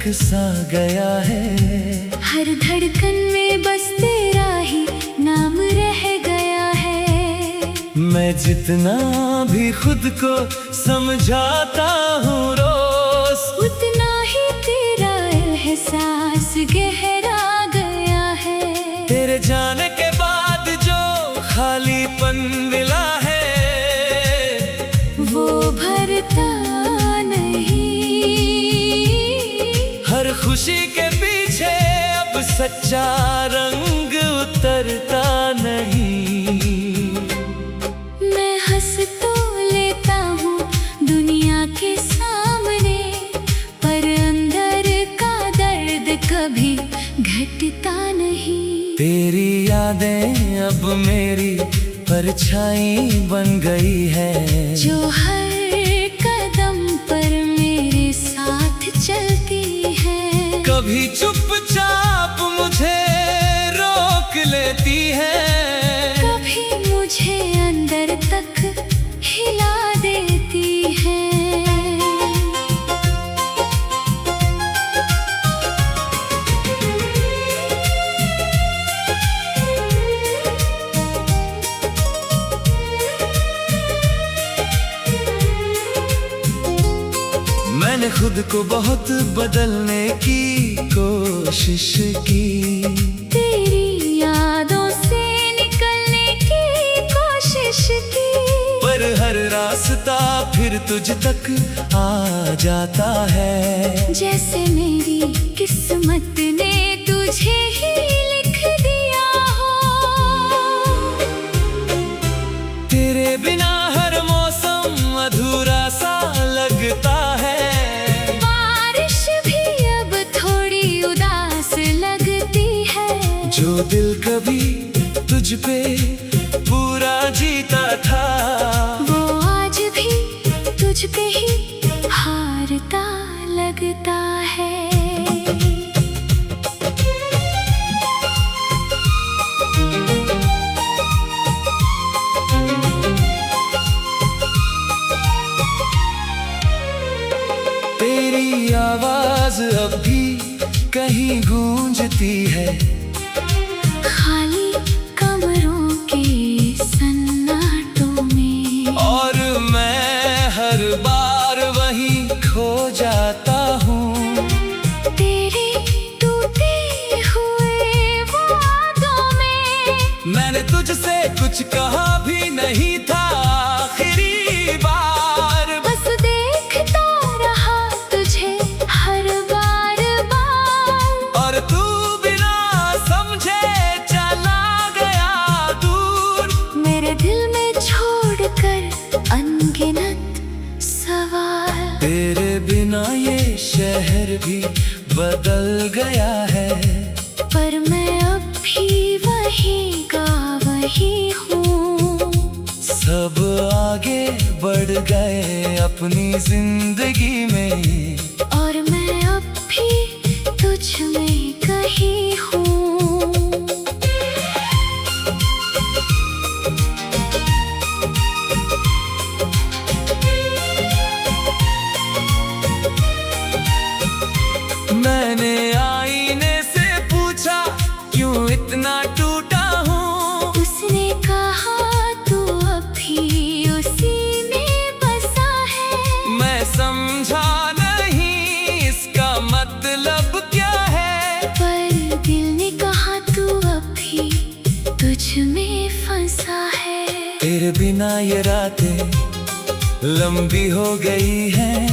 धड़क सा गया है। हर धड़कन में बस तेरा ही नाम रह गया है। मैं जितना भी खुद को समझाता हूँ रोज, उतना ही तेरा एहसास गहरा गया है। तेरे जाने के बाद जो खालीपन मिला है वो भरता नहीं। हर खुशी के पीछे अब सच्चा रंग उतरता नहीं। मैं हंस तो लेता हूँ दुनिया के सामने, पर अंदर का दर्द कभी घटता नहीं। तेरी यादें अब मेरी परछाई बन गई है, जो हर कदम पर मेरे साथ चलती है। कभी चुपचाप मुझे रोक लेती है, कभी मुझे अंदर तक हिला देती है। मैंने खुद को बहुत बदलने की कोशिश की, तेरी यादों से निकलने की कोशिश की, पर हर रास्ता फिर तुझ तक आ जाता है। जैसे मेरी किस्मत ने तुझे ही लिख दिया हो। तेरे बिना हर मौसम अधूरा सा लगता है, बारिश भी अब थोड़ी उदास लगती है। जो दिल कभी तुझ पे पूरा जीता था, वो आज भी तुझ पे ही हारता लगता है। तेरी आवाज अब भी कहीं गूंजती है, खाली कमरों के सन्नाटों में, और मैं हर बार वहीं खो जाता हूँ। तेरे टूटे हुए वादों में, मैंने तुझसे कुछ कहा भी नहीं था आखिरी बार, बस देखता रहा तुझे हर बार बार। और तू बिना समझे चला गया दूर, मेरे दिल में छोड़कर अनगिनत सवाल। तेरे बिना ये शहर भी बदल गया है, पर मैं अब भी वही का वही हूँ। सब आगे बढ़ गए अपनी जिंदगी में, और मैं अब भी तुझ में कहीं हूँ। मैंने आईने से पूछा क्यों इतना टूटा हूँ, उसने कहा तू अभी उसी में बसा है। मैं समझा नहीं इसका मतलब क्या है, पर दिल ने कहा तू अभी तुझ में फंसा है। तेरे बिना ये रातें लंबी हो गई हैं,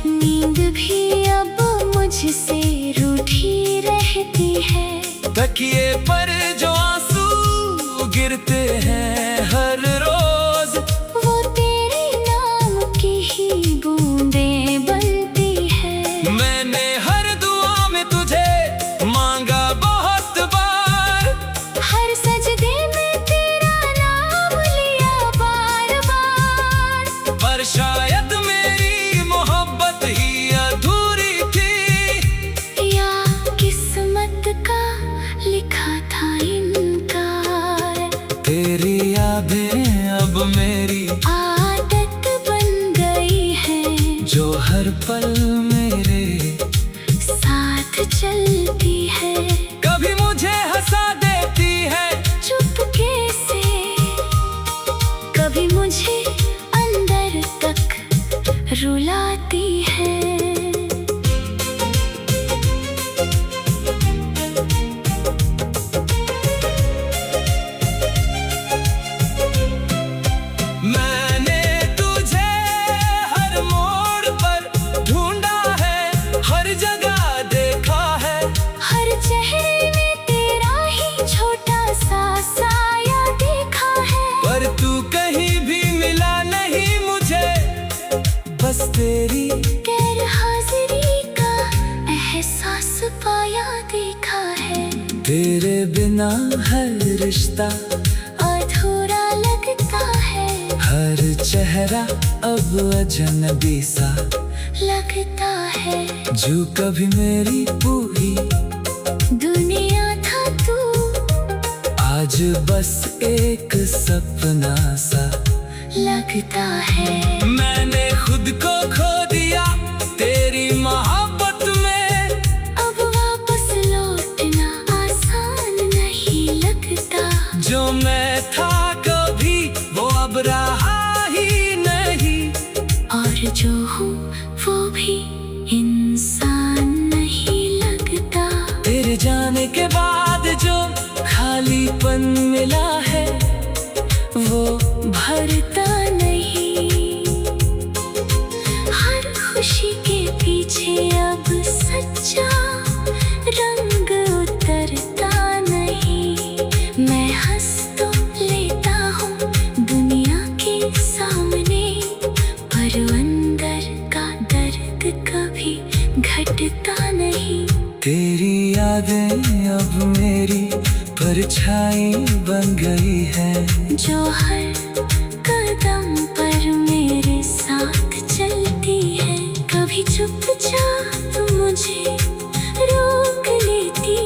नींद भी अब मुझसे रूठी रहती है। तकिए पर जो आंसू गिरते हैं हर रोज, वो तेरे नाम की ही बूंदें बनती है। मैंने हर दुआ में तुझे मांगा बहुत बार, हर सजदे में तेरा नाम लिया बार बार। पर शायद मेरी मोहब्बत ही अधूरी थी, या किस्मत का लिखा था इनकार। तेरी यादें अब मेरी आदत बन गई है, जो हर पल मेरे चेहरे में तेरा ही छोटा सा साया देखा है। पर तू कहीं भी मिला नहीं मुझे, बस तेरी गैर हाजिरी का एहसास पाया देखा है। तेरे बिना हर रिश्ता अधूरा लगता है, हर चेहरा अब अजनबी सा लगता है। जो कभी मेरी पूरी दुनिया था तू, आज बस एक सपना सा लगता है। मैंने खुद को खो दिया तेरी मोहब्बत में, अब वापस लौटना आसान नहीं लगता। जो मैं था कभी वो अब रहा ही नहीं, और जो हूँ वो भी इंसान नहीं लगता। तेरे जाने के बाद जो खालीपन मिला है वो भरता नहीं। हर खुशी के पीछे अब सच्चा रंग उतरता नहीं। मैं हंस तो लेता हूँ दुनिया के सामने, पर अंदर का दर्द कभी घटता नहीं। तेरी यादें अब मेरी परछाई बन गई है, जो हर कदम पर मेरे साथ चलती है। कभी चुपचाप मुझे रोक लेती।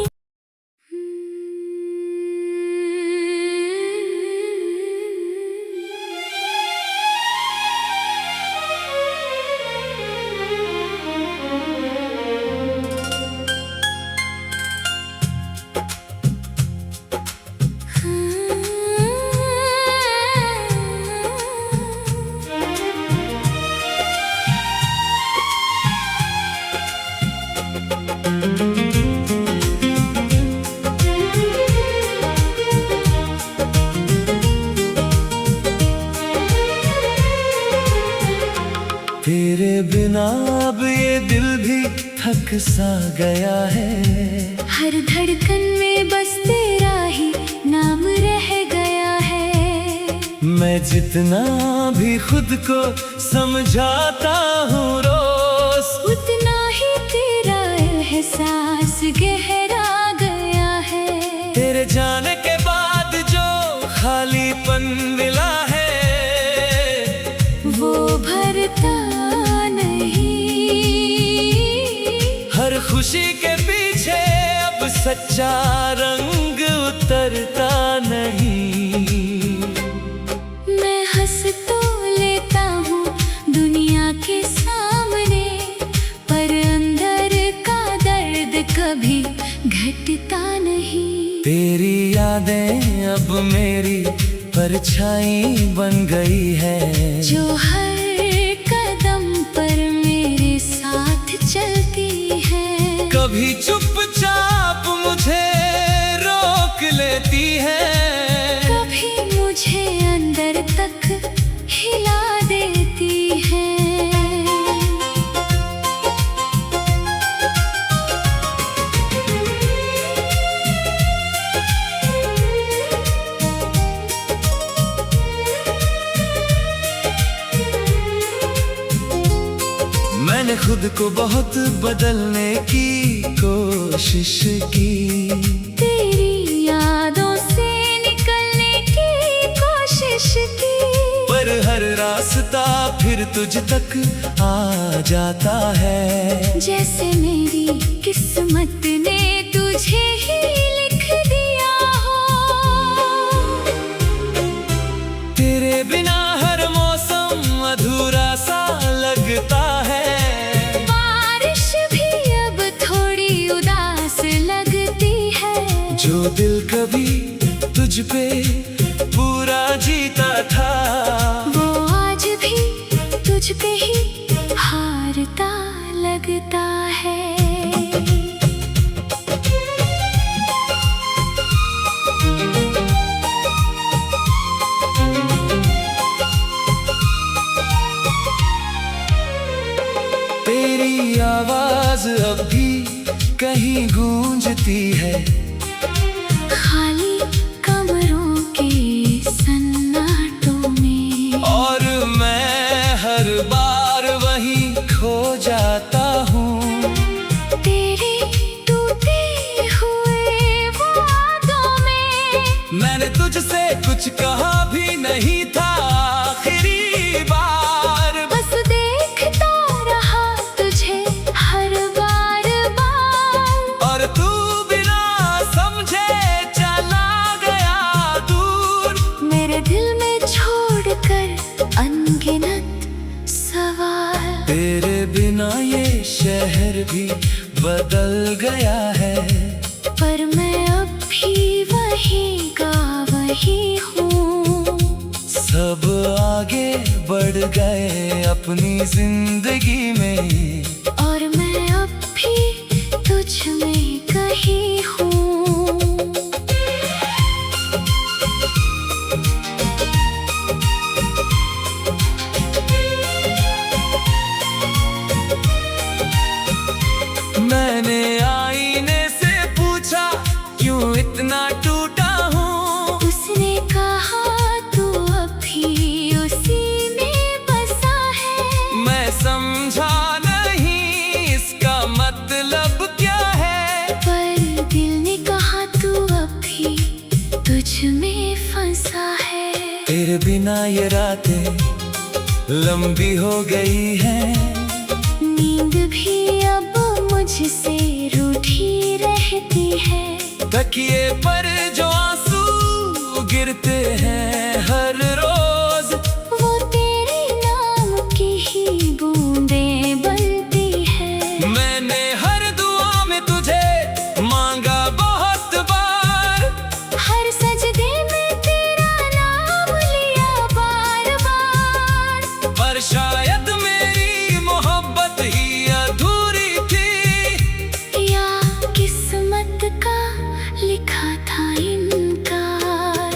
तेरे बिना अब ये दिल भी थक सा गया है। हर धड़कन में बस तेरा ही नाम रह गया है। मैं जितना भी खुद को समझाता हूँ रोज, उतना ही तेरा एहसास गहरा गया है। तेरे जाने के बाद जो खालीपन मिला है वो भरता नहीं। हर खुशी के पीछे अब सच्चा रंग उतरता नहीं। मैं हंस तो लेता हूँ दुनिया के सामने, पर अंदर का दर्द कभी घटता नहीं। तेरी यादें अब मेरी परछाई बन गई है, जो हर कदम पर मेरे साथ चलती है। कभी चुपचाप मुझे रोक लेती है, कभी मुझे अंदर तक हिला देती है। मैंने खुद को बहुत बदलने की कोशिश की, तेरी यादों से निकलने की कोशिश की, पर हर रास्ता फिर तुझ तक आ जाता है। जैसे मेरी किस्मत ने तुझे ही लिख दिया हो। तेरे बिना हर मौसम अधूरा सा लगता है। बारिश भी अब थोड़ी उदास लगती है। जो दिल कभी तुझ पे पूरा जीता था, वो आज भी तुझ पे ही हारता लगता है। तेरी आवाज अब भी कहीं गूंजती टूटती है। खाली कमरों के सन्नाटों में और मैं हर बार वहीं खो जाता हूँ, तेरे टूटे हुए वादों में। मैंने तुझसे कुछ कहा भी नहीं था आखिरी बार, बस देखता रहा तुझे हर बार बार। और तू बिना समझे चला गया दूर, मेरे दिल में छोड़कर अनगिनत सवाल। तेरे बिना ये शहर भी बदल गया है, पर मैं अब भी वही का वही हूँ। सब आगे बढ़ गए अपनी जिंदगी में, और मैं अब भी तुझ में कहीं हूँ। मैंने आईने से पूछा क्यों इतना टूटा हूँ, उसने कहा तू अभी उसी में बसा है। मैं समझा नहीं इसका मतलब क्या है, पर दिल ने कहा तू अभी तुझ में फंसा है। तेरे बिना ये रातें लंबी हो गई हैं, नींद भी अब मुझसे रूठी रहती है। तकिए पर जो आंसू गिरते हैं हर रोज, वो तेरे नाम की ही बूंदें बनती है। मैंने हर दुआ में तुझे मांगा बहुत बार, हर सजदे में तेरा नाम लिया बार बार। पर शायद मेरी मोहब्बत ही अधूरी थी, या किस्मत का लिखा था इनकार।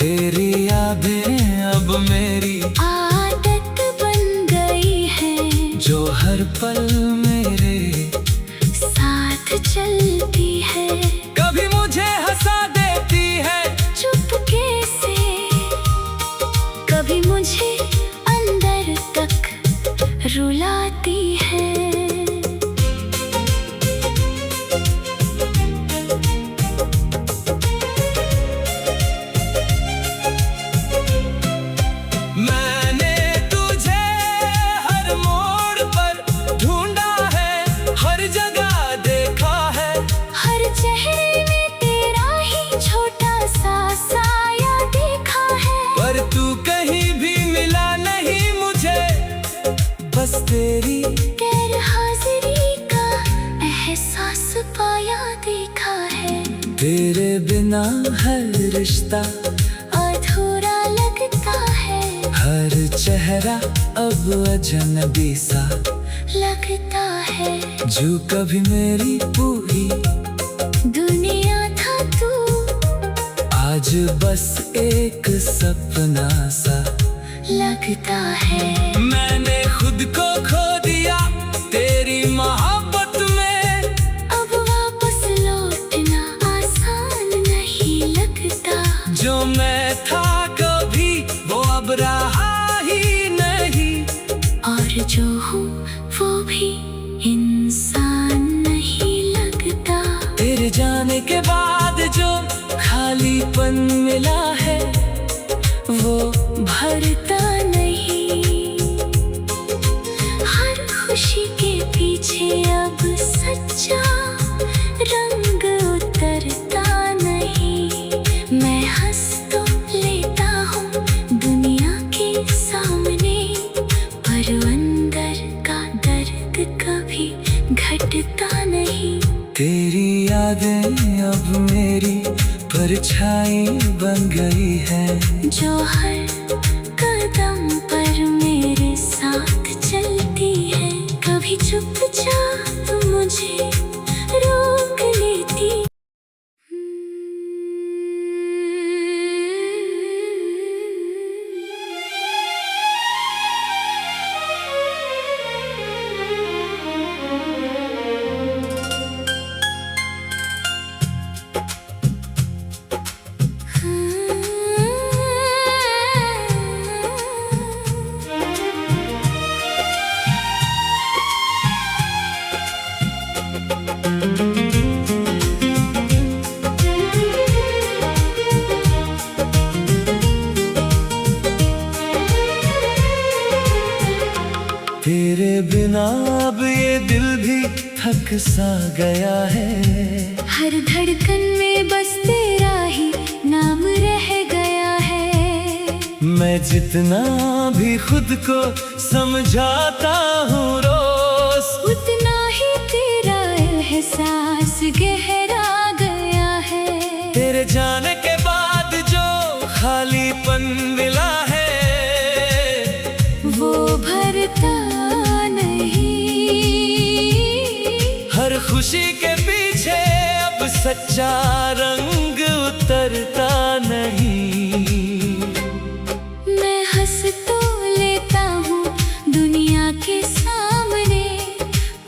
तेरी यादें अब मेरी आदत बन गई है, जो हर पल मेरे साथ चलती है। कभी मुझे हंसा देती है, चुपके से कभी मुझे अंदर तक रुलाती है। मैंने तुझे हर मोड़ पर ढूंढा है, हर जगह देखा है, हर चेहरे में तेरा ही छोटा सा साया देखा है। पर तू कहीं भी मिला नहीं मुझे, बस तेरी गैर हाजिरी का एहसास पाया देखा है। तेरे बिना हर रिश्ता अधूरा लगता है, हर चेहरा अब अजनबी सा लगता है। जो कभी मेरी पूरी दुनिया था तू, आज बस एक सपना सा लगता है। मैंने खुद को खो दिया तेरी मोहब्बत में, अब वापस लौटना आसान नहीं लगता। जो मैं था कभी वो अब रहा ही नहीं, और जो हूँ वो भी इंसान नहीं लगता। तेरे जाने के बाद जो खालीपन मिला है वो भरता नहीं। हर खुशी के पीछे अब सच्चा रंग उतरता नहीं। मैं हंस तो लेता हूँ दुनिया के सामने, पर अंदर का दर्द कभी घटता नहीं। तेरी यादें अब मेरी परछाई बन गई है, जो हर कदम पर मेरे साथ चलती है। कभी चुपचाप मुझे रोक लेती। थक सा गया है। हर धड़कन में बस तेरा ही नाम रह गया है। मैं जितना भी खुद को समझाता हूँ रोज, उतना ही तेरा एहसास गहरा गया है। तेरे जाने के बाद जो खालीपन मिला है वो भरता नहीं। हर खुशी के पीछे अब सच्चा रंग उतरता नहीं। मैं हंस तो लेता हूँ दुनिया के सामने,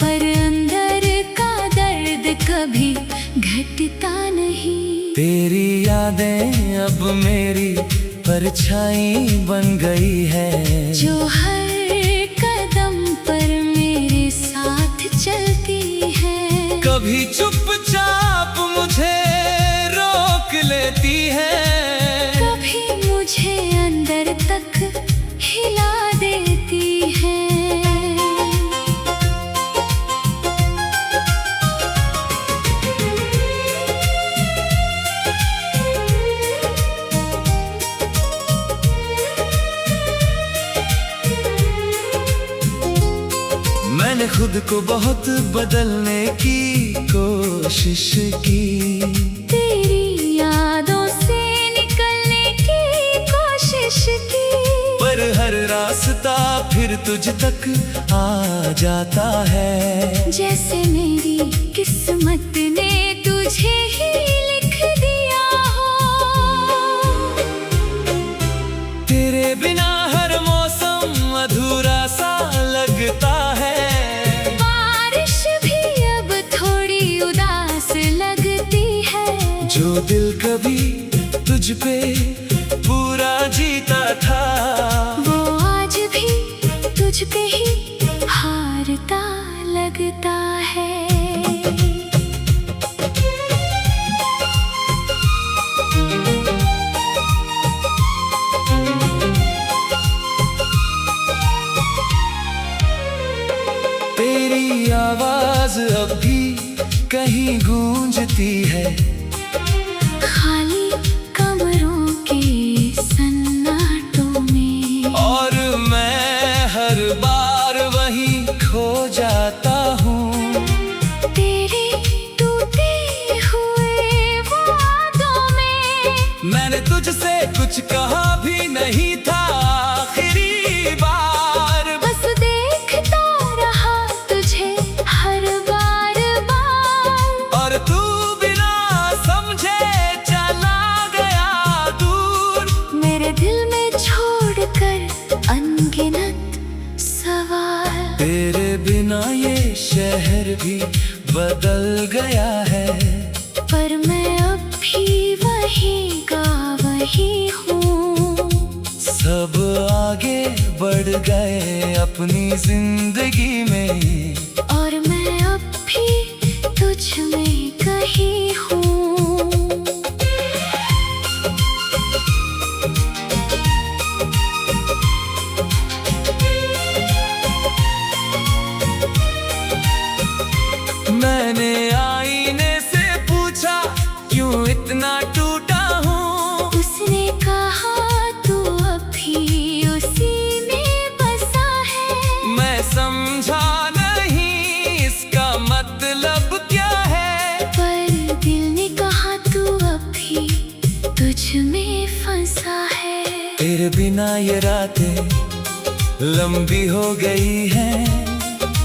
पर अंदर का दर्द कभी घटता नहीं। तेरी यादें अब मेरी परछाई बन गई है, जो हर कदम पर मेरे साथ चलती है। कभी चुपचाप मुझे रोक लेती है, कभी मुझे अंदर तक हिला देती है। मैंने खुद को बहुत बदलने की कोशिश की, तेरी यादों से निकलने की कोशिश की, पर हर रास्ता फिर तुझ तक आ जाता है। जैसे मेरी किस्मत ने तुझे ही लिख दिया हो। तेरे बिना हर मौसम अधूरा सा लगता है, बारिश भी अब थोड़ी उदास लगती है। जो दिल कभी तुझ पे पूरा जीता था, वो आज भी तुझ पे ही हारता लगता है। तेरी आवाज अब भी कहीं गूंजती है, खाली कमरों के सन्नाटों में, और मैं हर बार वहीं खो जाता हूँ। तेरे टूटे हुए वादों में। मैंने तुझसे कुछ कहा भी नहीं था आखिरी बार, बस देखता रहा तुझे हर बार बार। और तू बिना समझे चला गया दूर, मेरे दिल में छोड़कर अनगिनत सवाल। तेरे बिना ये शहर भी बदल गया है, पर मैं अब भी वही का वही हूँ। सब आगे बढ़ गए अपनी जिंदगी में, और मैं अब भी तुझ में कहीं हूँ। मैंने आईने से पूछा क्यों इतना टूटा हूँ, उसने कहा तू अभी उसी में बसा है। मैं समझा नहीं इसका मतलब क्या है, पर दिल ने कहा तू अभी तुझ में फंसा है। तेरे बिना ये रातें लंबी हो गई हैं,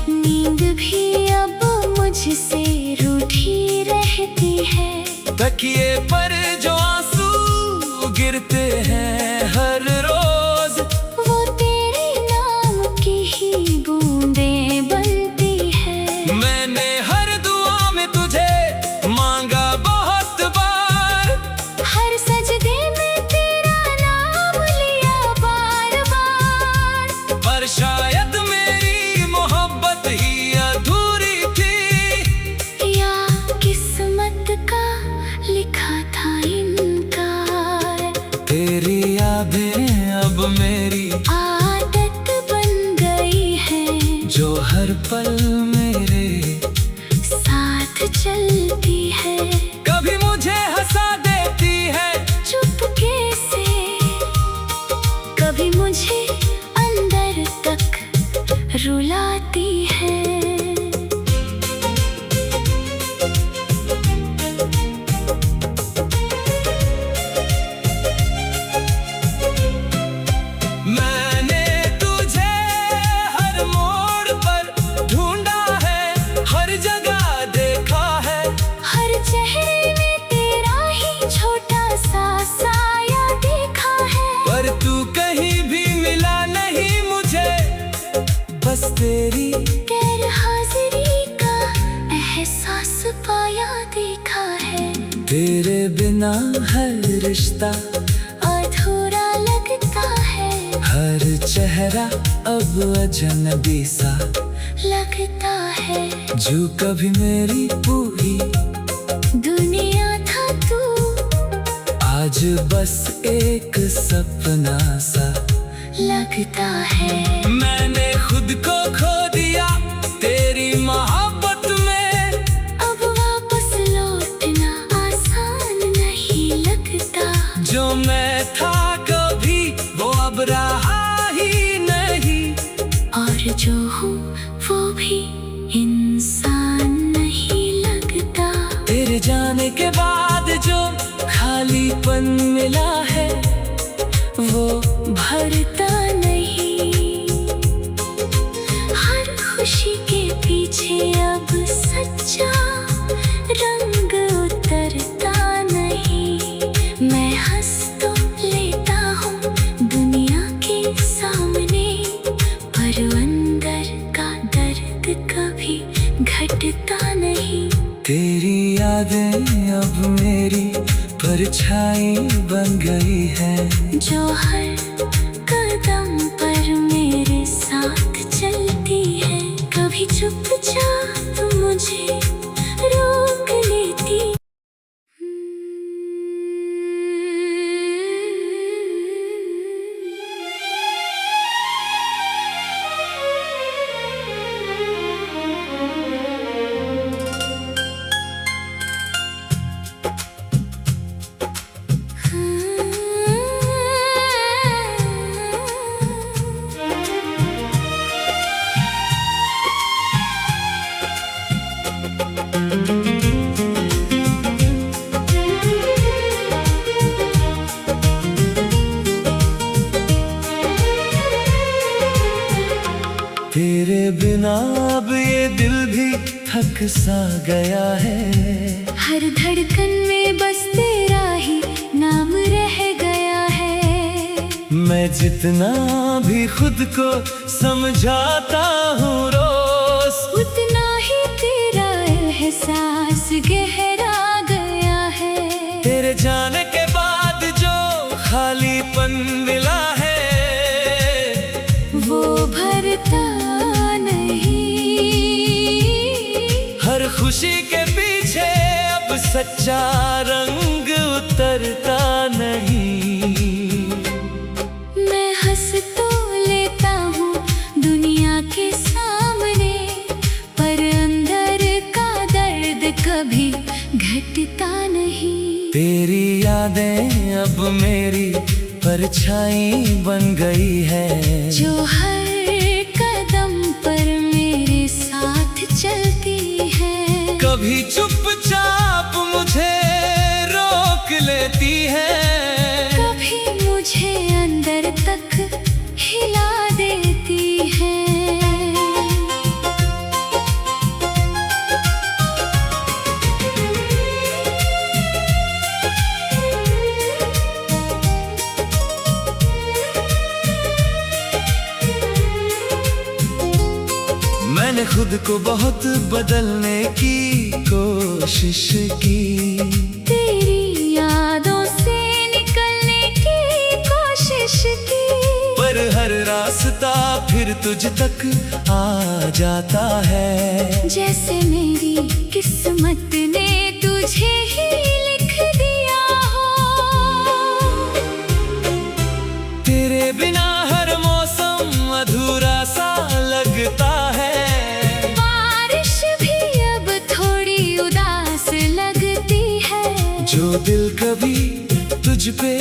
नींद भी अब मुझसे रूठी रहती है। तकिए पर जो आंसू गिरते हैं हर रोज, वो तेरे नाम की ही बूंदें बनती है। मैंने हर दुआ में तुझे मांगा बहुत बार, हर सजदे में तेरा नाम लिया बार बार। पर शायद मेरी मोहब्बत ही अधूरी थी, या किस्मत का लिखा था इनकार। तेरी यादें अब मेरी आदत बन गई है, जो हर पल मेरे तेरे बिना हर रिश्ता अधूरा लगता है, हर चेहरा अब अजनबी सा लगता है। जो कभी मेरी पूरी दुनिया था तू, आज बस एक सपना सा लगता है। मैंने खुद को खो दिया तेरी मोहब्बत में, अब वापस लौटना आसान नहीं लगता। जो मैं था कभी वो अब रहा ही नहीं, और जो हूँ वो भी इंसान नहीं लगता। तेरे जाने के बाद जो खालीपन मिला है वो भरता नहीं। हर खुशी के पीछे अब सच्चा रंग उतरता नहीं। मैं हंस तो लेता हूँ दुनिया के सामने, पर अंदर का दर्द कभी घटता नहीं। तेरी यादें अब मेरी परछाई बन गई है, जो हर कदम पर मेरे साथ चलती है। कभी चुपचाप मुझे रोक लेती। तेरे बिना अब ये दिल भी थक सा गया है। हर धड़कन में बस तेरा ही नाम रह गया है। मैं जितना भी खुद को समझाता हूँ रोज, उतना ही तेरा एहसास गहरा गया है। तेरे जाने के बाद जो खालीपन मिला है वो भरता नहीं। हर खुशी के पीछे अब सच्चा रंग उतरता नहीं। मैं हंस तो लेता हूँ दुनिया के सामने, पर अंदर का दर्द कभी घटता नहीं। तेरी यादें अब मेरी परछाई बन गई है, जो हर कदम पर मेरे साथ चलती है। कभी चुपचाप मुझे रोक लेती है, कभी मुझे अंदर तक हिला देती है। मैंने खुद को बहुत बदलने की कोशिश की, तेरी यादों से निकलने की कोशिश की, पर हर रास्ता फिर तुझ तक आ जाता है। जैसे मेरी किस्मत ने तुझे ही लिख दिया हो। तेरे बिना हर मौसम अधूरा सा लगता है, बारिश भी अब थोड़ी उदास लगती है। जो दिल कभी तुझ पे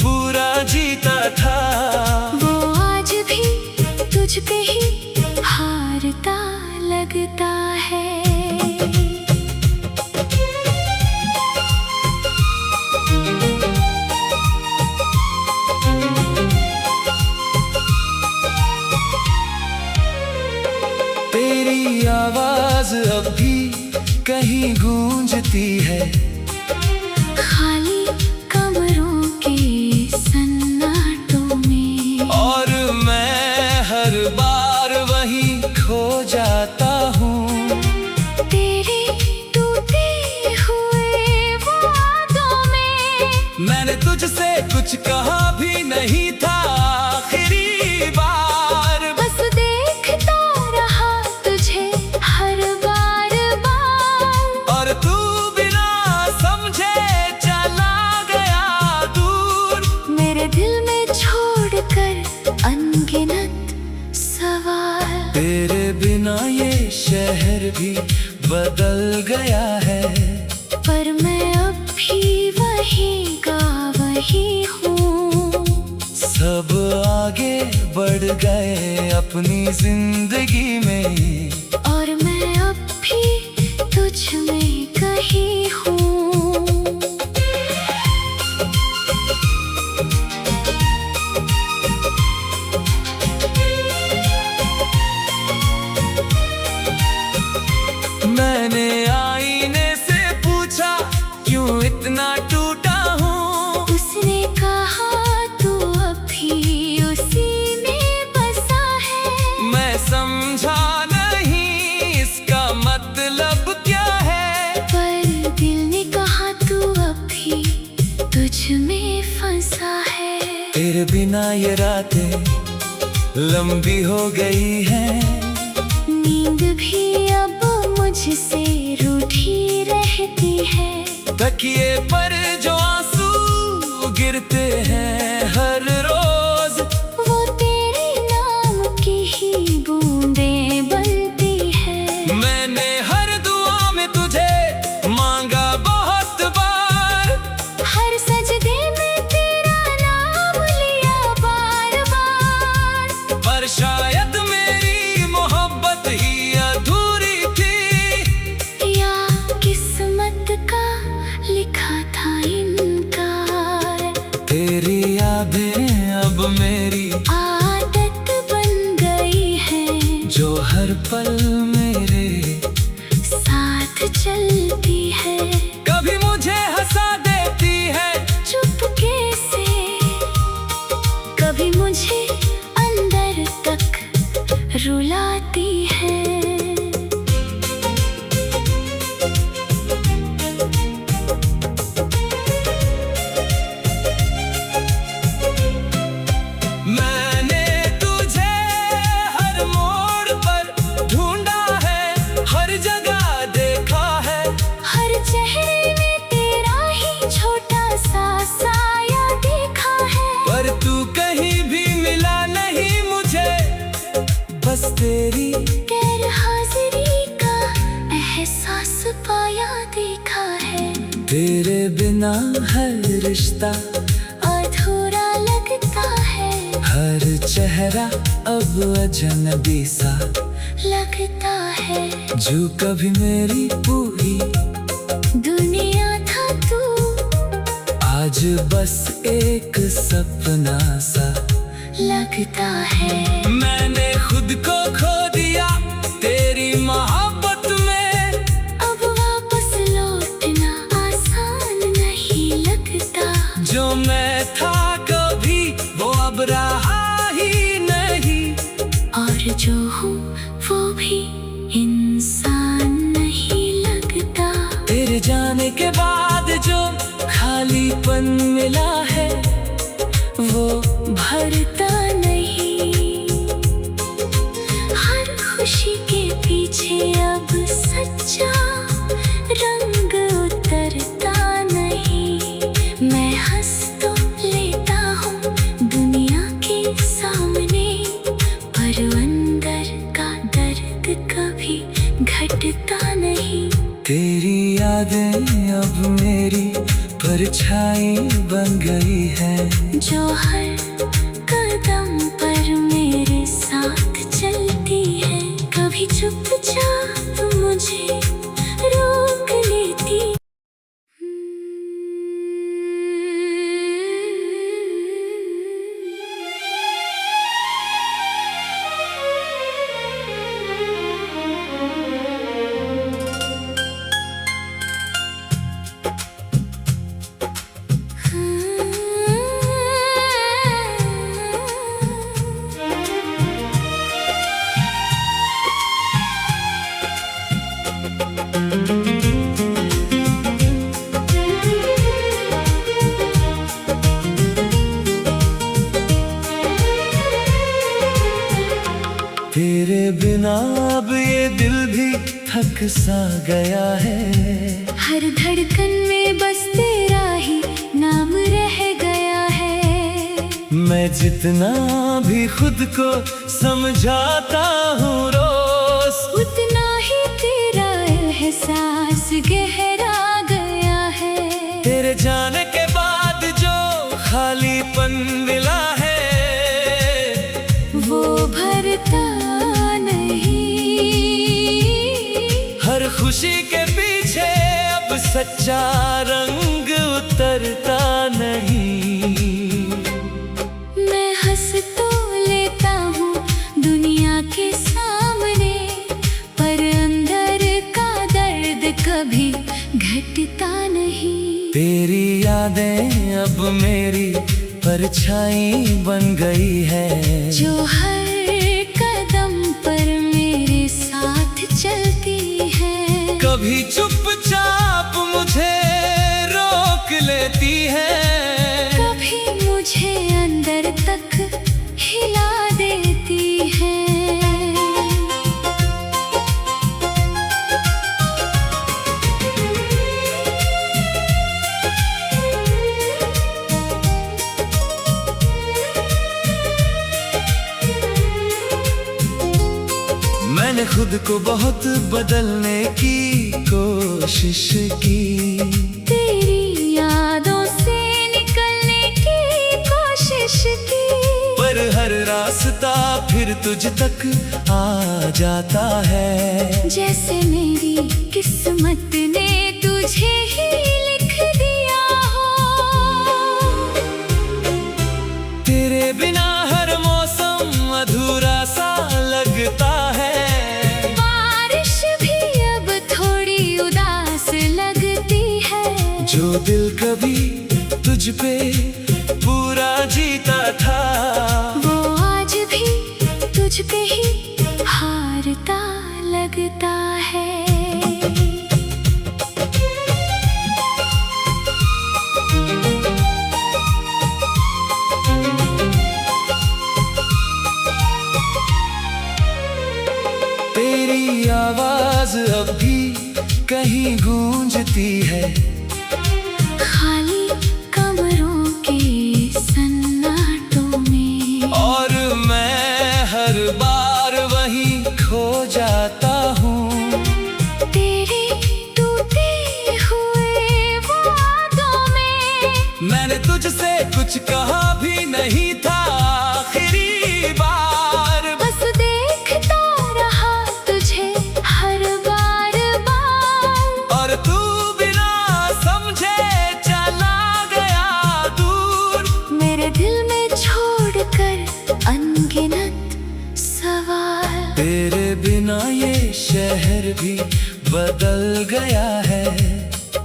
पूरा जीता था वो आज भी तुझ पे ही हारता लगता है। तेरी आवाज अब भी कहीं गूंजती है, खाली कमरों के सन्नाटों में, और मैं हर बार वहीं खो जाता हूँ। तेरे टूटे हुए वो मैंने तुझसे कुछ कहा भी नहीं था आखिरी बार। बस देखता रहा तुझे हर बार बार, और तू बिना समझे चला गया दूर, मेरे दिल में छोड़कर अनगिनत सवाल। तेरे बिना ये शहर भी बदल गया है, पर मैं अब भी वही का वही हूँ। सब आगे बढ़ गए अपनी जिंदगी में, और मैं अब भी तुझ में कहीं हूँ। मैंने आईने से पूछा क्यों इतना टूटा हूँ, उसने कहा तू अभी उसी में बसा है। मैं समझा नहीं इसका मतलब क्या है, पर दिल ने कहा तू अभी तुझ में फंसा है। तेरे बिना ये रातें लंबी हो गई हैं, नींद भी अब मुझसे रूठी रहती है। तकिए पर जो आंसू गिरते हैं हर रोज, वो तेरे नाम की ही बूंदें बनती है। मैंने हर दुआ में तुझे मांगा बहुत बार, हर सजदे में तेरा नाम लिया बार बार, पर शायद मेरी मोहब्बत ही अधूरी थी, या किस्मत का लिखा था इनकार। तेरी यादें अब मेरी आदत बन गई है, जो हर पल मेरे साथ चलती है। कभी मुझे हंसा देती है, चुपके से कभी मुझे अंदर तक रुलाती है। मैंने तुझे हर मोड़ पर ढूंढा है, हर जगह देखा है, हर चेहरे में तेरा ही छोटा सा साया देखा है। पर तू कहीं भी मिला नहीं मुझे, बस तेरी गैर हाजिरी का एहसास पाया देखा है। तेरे बिना हर रिश्ता अधूरा लगता है, हर चेहरा अब अजनबी सा लगता है। जो कभी मेरी पूरी दुनिया था तू, आज बस एक सपना सा लगता है। मैंने खुद को खो दिया तेरी मोहब्बत में, अब वापस लौटना आसान नहीं लगता। जो मैं था कभी वो अब रहा ही नहीं, और जो हूँ वो भी इंसान नहीं लगता। तेरे जाने के बाद जो खालीपन मिला है वो भरता नहीं, हर खुशी के पीछे अब सच्चा रंग उतरता नहीं। मैं हंस तो लेता हूँ दुनिया के सामने, पर अंदर का दर्द कभी घटता नहीं। तेरी यादें अब मेरी परछाई बन गई है, जो हर कदम पर मेरे साथ चलती है। कभी चुपचाप मुझे रोक लेती। थक सा गया है। हर धड़कन में बस तेरा ही नाम रह गया है। मैं जितना भी खुद को समझाता हूँ रोज, उतना ही तेरा एहसास गहरा गया है। तेरे जाने के बाद जो खालीपन मिला है, वो भरता नहीं। हर खुशी के पीछे अब सच्चा रंग उतरता नहीं। मैं हंस तो लेता हूँ दुनिया के सामने, पर अंदर का दर्द कभी घटता नहीं। तेरी यादें अब मेरी परछाई बन गई है, जो हर कदम पर मेरे साथ चलती है। कभी चुपचाप मुझे रोक लेती है, कभी मुझे अंदर तक हिला देती है। मैंने खुद को बहुत बदलने की कोशिश की, तेरी यादों से निकलने की कोशिश की, पर हर रास्ता फिर तुझ तक आ जाता है। जैसे मेरी किस्मत ने तुझे ही लिख दिया हो। तेरे बिना हर मौसम अधूरा सा लगता है, बारिश भी अब थोड़ी उदास लगती है। जो दिल कभी तुझ पे पूरा जीता था, वो आज भी तुझ पे ही हारता लगता है। तेरी आवाज अब भी कहीं गूंजती है, खाली कमरों के सन्नाटों में, और मैं हर बार वहीं खो जाता हूँ। तेरे टूटे हुए वादों में, मैंने तुझसे कुछ कहा भी नहीं था आखिरी बार, बस देखता रहा तुझे हर बार बार। और तू बिना समझे चला गया दूर, मेरे दिल में छोड़कर अनगिनत सवाल। तेरे बिना ये शहर भी बदल गया है,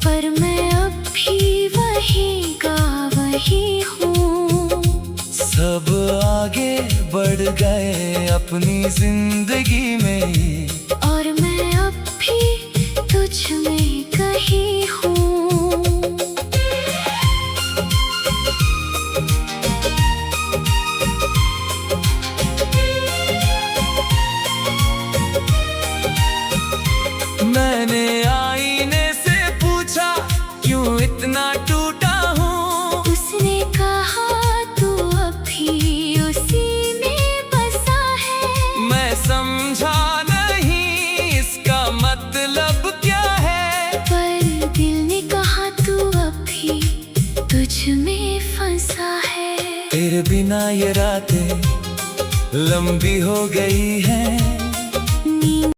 पर मैं अब भी वही का वही हूँ। सब आगे बढ़ गए अपनी जिंदगी में, और मैं अब भी तुझ में कहीं हूँ। मैंने आईने से पूछा क्यों इतना टूटा हूँ, उसने कहा तू अभी उसी में बसा है। मैं समझा नहीं इसका मतलब क्या है, पर दिल ने कहा तू अभी तुझ में फंसा है। तेरे बिना ये रातें लंबी हो गई हैं,